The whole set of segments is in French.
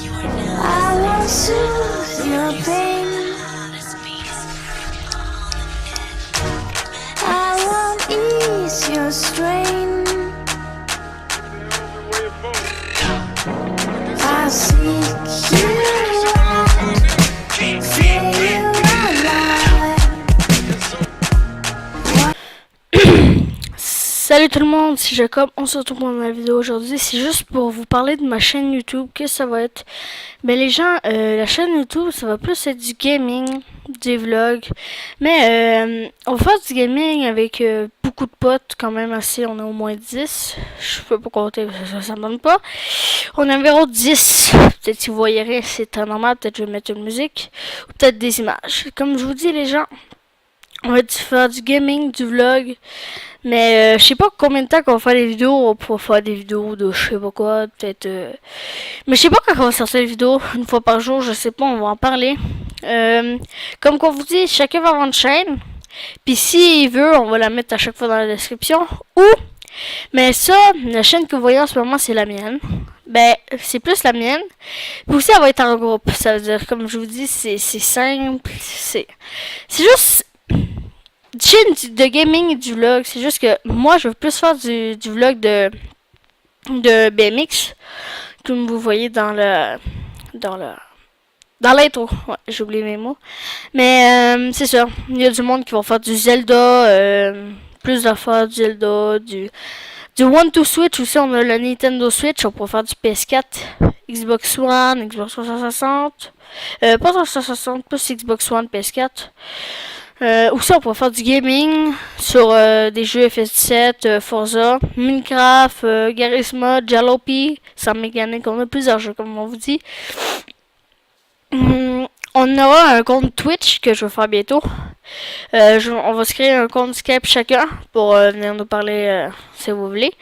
I won't soothe your pain. I won't ease your strain. I seek you out, feel you alive. Salut tout le monde, c'est Jacob, on se retrouve pour la vidéo aujourd'hui. C'est juste pour vous parler de ma chaîne YouTube, qu'est-ce que ça va être. Ben les gens, la chaîne YouTube, ça va plus être du gaming, des vlogs. Mais on va faire du gaming avec beaucoup de potes, quand même assez, on est au moins 10. Je peux pas compter, ça me donne pas. On est environ 10. Peut-être si vous voyez rien, c'est très normal, peut-être je vais mettre une musique. Ou peut-être des images. Comme je vous dis les gens, on va faire du gaming, du vlog. Mais je sais pas combien de temps qu'on va faire des vidéos. On pourra faire des vidéos de je sais pas quoi, peut-être. Mais je sais pas quand on va sortir les vidéos. Une fois par jour, je sais pas, on va en parler. Comme qu'on vous dit, chacun va avoir une chaîne. Puis s'il veut, on va la mettre à chaque fois dans la description. Mais ça, la chaîne que vous voyez en ce moment, c'est la mienne. Ben, c'est plus la mienne. Puis aussi, elle va être en groupe. Ça veut dire, comme je vous dis, c'est simple. C'est juste chaîne de gaming et du vlog. C'est juste que moi je veux plus faire du vlog de BMX, comme vous voyez dans l'intro. Ouais, j'ai oublié mes mots. Mais c'est ça, il y a du monde qui va faire du Zelda, plus d'affaires du Zelda, du One to Switch aussi. On a le Nintendo Switch, on pourra faire du PS4, Xbox One, Xbox 360, pas 360, plus Xbox One, PS4. Aussi, on pourrait faire du gaming sur des jeux FS17, Forza, Minecraft, Garisma, Jalopy, sans mécanique. On a plusieurs jeux, comme on vous dit. On aura un compte Twitch que je vais faire bientôt. On va se créer un compte Skype chacun pour venir nous parler si vous voulez.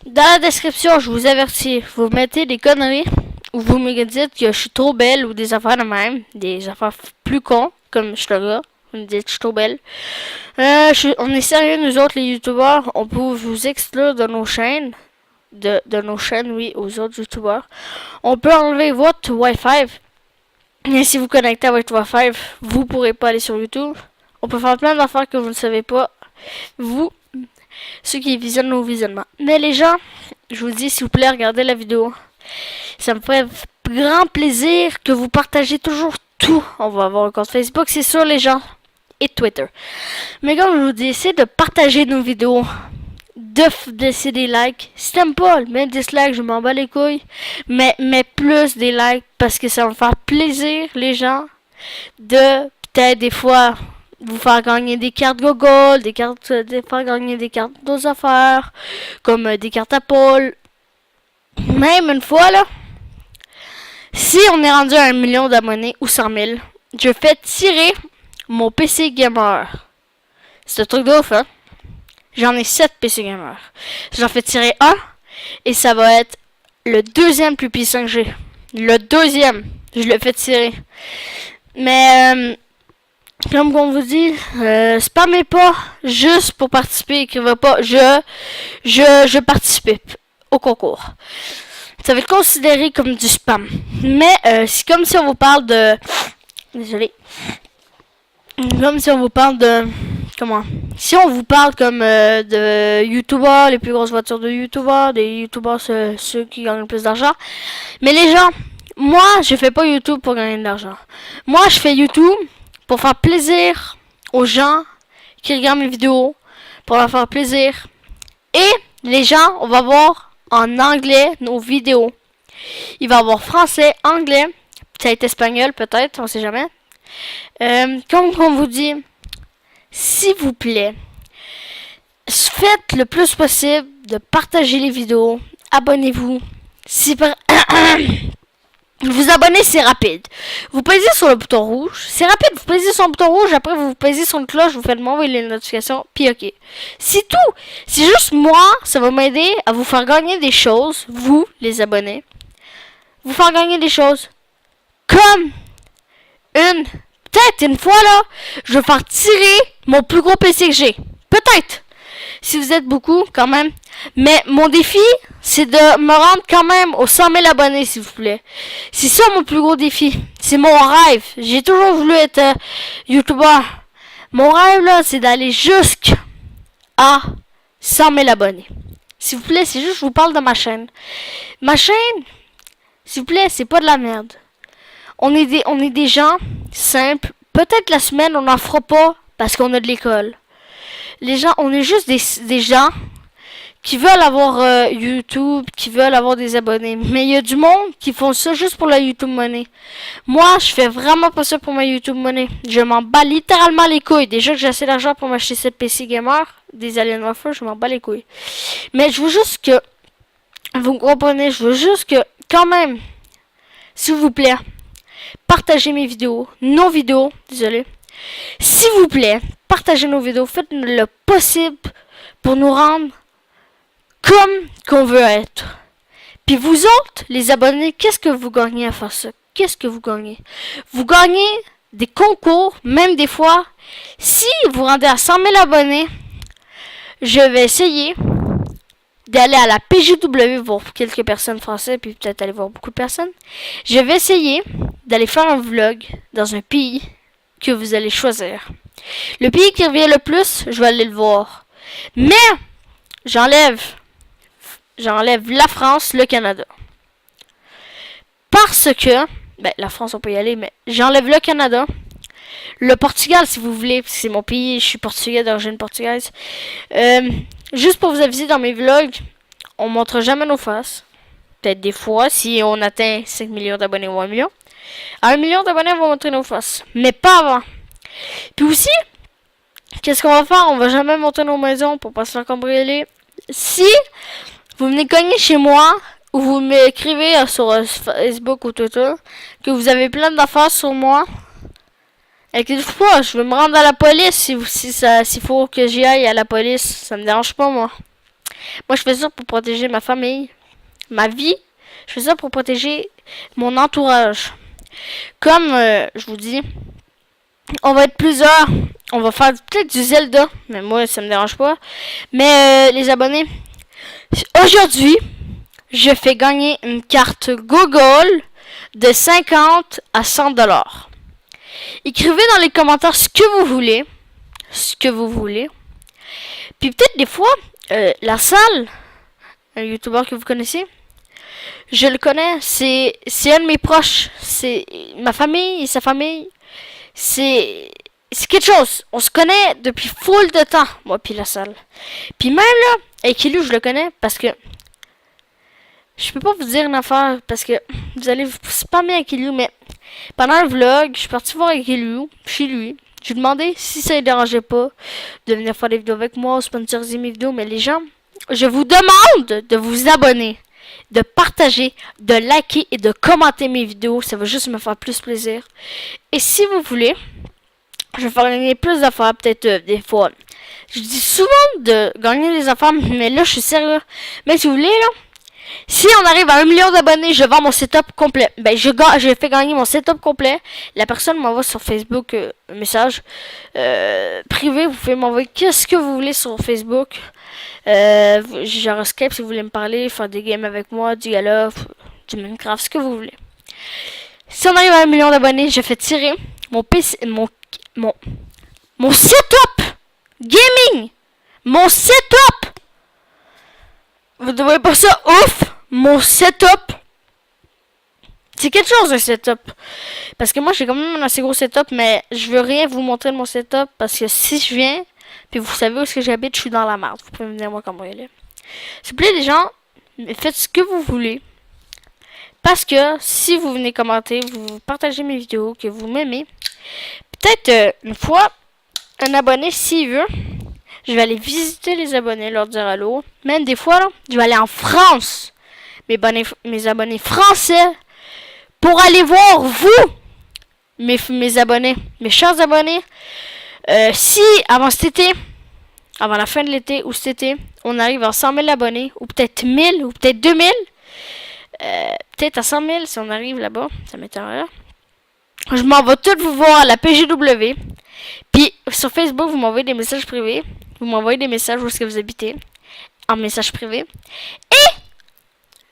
Dans la description, je vous avertis, vous mettez des conneries ou vous me dites que je suis trop belle ou des affaires de même, des affaires plus cons, comme je te gars. On me dit que je suis trop belle. On est sérieux, nous autres, les youtubeurs. On peut vous exclure de nos chaînes. De nos chaînes, oui, aux autres youtubeurs. On peut enlever votre Wi-Fi. Et si vous connectez à votre Wi-Fi, vous pourrez pas aller sur YouTube. On peut faire plein d'affaires que vous ne savez pas. Vous, ceux qui visionnent nos visionnements. Mais les gens, je vous dis, s'il vous plaît, regardez la vidéo. Ça me ferait grand plaisir que vous partagez toujours tout. On va avoir un compte Facebook, c'est sûr, les gens. Et Twitter. Mais comme je vous dis, essayez de partager nos vidéos, de laisser des likes. Si t'aimes pas, mets des dislikes, je m'en bats les couilles. Mais mets plus des likes parce que ça va me faire plaisir, les gens, de peut-être des fois vous faire gagner des cartes Google, de faire gagner des cartes d'autres affaires, comme des cartes Apple. Même une fois, là, si on est rendu à 1 million d'abonnés ou 100 000, je fais tirer mon PC gamer. C'est un truc de ouf, hein? J'en ai 7 PC gamer. J'en fais tirer un. Et ça va être le deuxième plus puissant que j'ai. Le deuxième. Je le fais tirer. Mais, comme on vous dit, spammez pas juste pour participer. Écrivez pas je participe au concours. Ça va être considéré comme du spam. Mais, c'est comme si on vous parle de... Désolé. Comme si on vous parle de... Comment? Si on vous parle comme de youtubeurs, les plus grosses voitures de youtubeurs, des youtubeurs ceux qui gagnent le plus d'argent. Mais les gens, moi je fais pas YouTube pour gagner de l'argent. Moi je fais YouTube pour faire plaisir aux gens qui regardent mes vidéos, pour leur faire plaisir. Et les gens, on va voir en anglais nos vidéos. Il va y avoir français, anglais, peut-être espagnol, peut-être, on sait jamais. Comme on vous dit, s'il vous plaît, faites le plus possible de partager les vidéos. Abonnez-vous. Si vous abonnez, c'est rapide. Vous pesez sur le bouton rouge. C'est rapide, vous pesez sur le bouton rouge. Après, vous pesez sur une cloche. Vous faites m'envoyer les notifications. Puis OK. C'est tout. C'est juste moi. Ça va m'aider à vous faire gagner des choses. Vous, les abonnés. Vous faire gagner des choses. Comme peut-être une fois là, je vais faire tirer mon plus gros PC que j'ai. Peut-être. Si vous êtes beaucoup, quand même. Mais mon défi, c'est de me rendre quand même aux 100 000 abonnés, s'il vous plaît. C'est ça mon plus gros défi. C'est mon rêve. J'ai toujours voulu être YouTuber. Mon rêve, là, c'est d'aller jusqu'à 100 000 abonnés. S'il vous plaît, c'est juste, je vous parle de ma chaîne. Ma chaîne, s'il vous plaît, c'est pas de la merde. On est des gens simples. Peut-être la semaine, on n'en fera pas parce qu'on a de l'école. Les gens, on est juste des gens qui veulent avoir YouTube, qui veulent avoir des abonnés. Mais il y a du monde qui font ça juste pour la YouTube Money. Moi, je fais vraiment pas ça pour ma YouTube Money. Je m'en bats littéralement les couilles. Déjà que j'ai assez d'argent pour m'acheter cette PC gamer, des Alienware, je m'en bats les couilles. Mais je veux juste que, vous comprenez, je veux juste que, quand même, s'il vous plaît, partagez mes vidéos, nos vidéos, désolé. S'il vous plaît, partagez nos vidéos, faites le possible pour nous rendre comme qu'on veut être. Puis vous autres, les abonnés, qu'est-ce que vous gagnez à faire ça? Qu'est-ce que vous gagnez? Vous gagnez des concours, même des fois. Si vous rendez à 100 000 abonnés, je vais essayer d'aller à la PGW voir quelques personnes françaises, puis peut-être aller voir beaucoup de personnes. Je vais essayer d'aller faire un vlog dans un pays que vous allez choisir. Le pays qui revient le plus, je vais aller le voir. Mais j'enlève la France, le Canada. Parce que, la France on peut y aller, mais j'enlève le Canada. Le Portugal si vous voulez, parce que c'est mon pays, je suis portugais d'origine portugaise. Juste pour vous aviser, dans mes vlogs, on montre jamais nos faces. Peut-être des fois, si on atteint 5 millions d'abonnés ou 1 million. À 1 million d'abonnés, on va montrer nos faces. Mais pas avant. Puis aussi, qu'est-ce qu'on va faire? On va jamais monter nos maisons pour pas se faire cambrioler. Si vous venez cogner chez moi, ou vous m'écrivez sur Facebook ou Twitter, que vous avez plein d'affaires sur moi, inquiétez-vous pas, je vais me rendre à la police s'il faut que j'y aille à la police. Ça me dérange pas, moi. Moi, je fais ça pour protéger ma famille, ma vie. Je fais ça pour protéger mon entourage. Comme je vous dis, on va être plusieurs. On va faire peut-être du Zelda, mais moi, ça me dérange pas. Mais les abonnés, aujourd'hui, je fais gagner une carte Google de 50 à 100 $. Écrivez dans les commentaires ce que vous voulez. Ce que vous voulez. Puis peut-être des fois, la salle, un YouTuber que vous connaissez, je le connais, c'est un de mes proches. C'est ma famille et sa famille. C'est quelque chose. On se connaît depuis full de temps, moi puis la salle. Puis même là, avec Ilou, je le connais parce que je peux pas vous dire une affaire parce que vous allez vous spammer avec Ilou, mais pendant le vlog, je suis parti voir avec Ilou, chez lui. Je lui ai demandé si ça ne dérangeait pas de venir faire des vidéos avec moi, sponsoriser mes vidéos, mais les gens, je vous demande de vous abonner, de partager, de liker et de commenter mes vidéos. Ça va juste me faire plus plaisir. Et si vous voulez, je vais faire gagner plus d'affaires, peut-être des fois. Je dis souvent de gagner des affaires, mais là, je suis sérieux. Mais si vous voulez, là, si on arrive à 1 million d'abonnés, je vends mon setup complet. Je fais gagner mon setup complet. La personne m'envoie sur Facebook un message privé. Vous pouvez m'envoyer qu'est-ce que vous voulez sur Facebook. J'ai un Skype si vous voulez me parler, faire des games avec moi, du Gala, du Minecraft, ce que vous voulez. Si on arrive à 1 million d'abonnés, je fais tirer mon PC, mon setup gaming, mon setup. Vous ne voyez pas ça ouf? Mon setup. C'est quelque chose un setup. Parce que moi j'ai quand même un assez gros setup, mais je veux rien vous montrer de mon setup parce que si je viens, puis vous savez où est-ce que j'habite, je suis dans la merde. Vous pouvez venir voir comment il est. S'il vous plaît les gens, faites ce que vous voulez. Parce que si vous venez commenter, vous partagez mes vidéos, que vous m'aimez, peut-être une fois, un abonné s'il veut, je vais aller visiter les abonnés, leur dire allô. Même des fois, là, je vais aller en France, mes abonnés français, pour aller voir vous, mes abonnés, mes chers abonnés. Si avant cet été, avant la fin de l'été ou cet été, on arrive à 100 000 abonnés, ou peut-être 1000, ou peut-être 2000, peut-être à 100 000 si on arrive là-bas, ça m'étonnerait. Je m'en vais tout vous voir à la PGW. Puis sur Facebook, vous m'envoyez des messages privés. Vous m'envoyez des messages où est-ce que vous habitez. En message privé. Et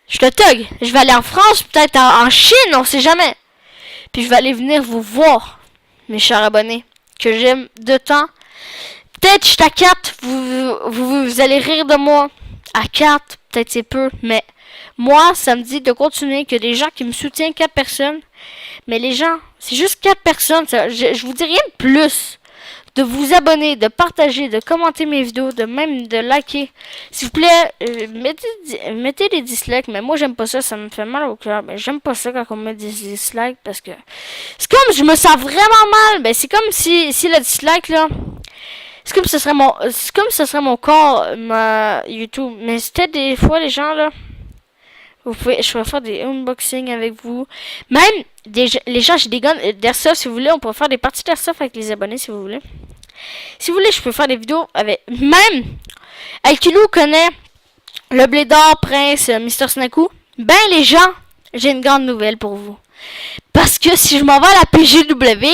je te tug. Je vais aller en France, peut-être en Chine, on sait jamais. Puis je vais aller venir vous voir, mes chers abonnés, que j'aime de temps. Peut-être je suis à 4, vous allez rire de moi. À 4, peut-être c'est peu, mais moi, ça me dit de continuer, que des gens qui me soutiennent, 4 personnes. Mais les gens, c'est juste 4 personnes, je vous dis rien de plus. De vous abonner, de partager, de commenter mes vidéos, de même de liker. S'il vous plaît, mettez des dislikes, mais moi j'aime pas ça, ça me fait mal au cœur. Mais j'aime pas ça quand on met des dislikes parce que c'est comme je me sens vraiment mal. Ben c'est comme si le dislike là, c'est comme ce serait mon corps, ma YouTube. Mais c'était des fois les gens là, je pourrais faire des unboxings avec vous. Même les gens, j'ai des guns d'airsoft si vous voulez. On pourrait faire des parties d'airsoft avec les abonnés si vous voulez. Si vous voulez, je peux faire des vidéos avec... Même, Aikilou connaît le Blédard, Prince, Mr. Snaku. Ben les gens, j'ai une grande nouvelle pour vous. Parce que si je m'en vais à la PGW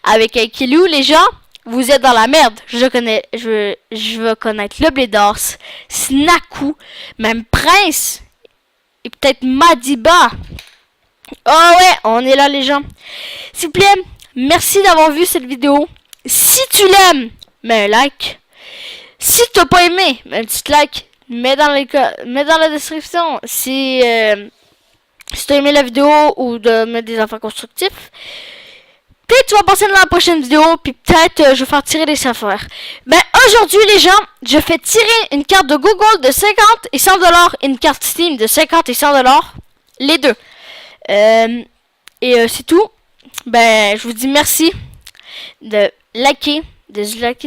avec Aikilou, les gens, vous êtes dans la merde. Je veux connaître le Blédard, Snaku, même Prince. Et peut-être Madiba. Oh ouais, on est là les gens. S'il vous plaît, merci d'avoir vu cette vidéo. Si tu l'aimes, mets un like. Si tu n'as pas aimé, mets un petit like. Mets dans la description si tu as aimé la vidéo ou de mettre des affaires constructifs. Peut-être tu vas passer dans la prochaine vidéo, puis peut-être je vais faire tirer des affaires. Ben aujourd'hui les gens, je fais tirer une carte de Google de 50 et 100 $, et une carte Steam de 50 et 100 $, les deux. C'est tout. Ben je vous dis merci de liker,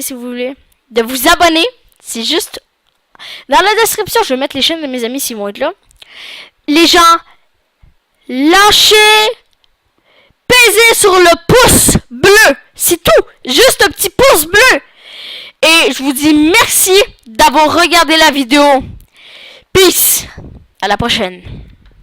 si vous voulez, de vous abonner. C'est juste dans la description, je vais mettre les chaînes de mes amis s'ils vont être là. Les gens, lâchez. Pesez sur le pouce bleu. C'est tout. Juste un petit pouce bleu. Et je vous dis merci d'avoir regardé la vidéo. Peace. À la prochaine.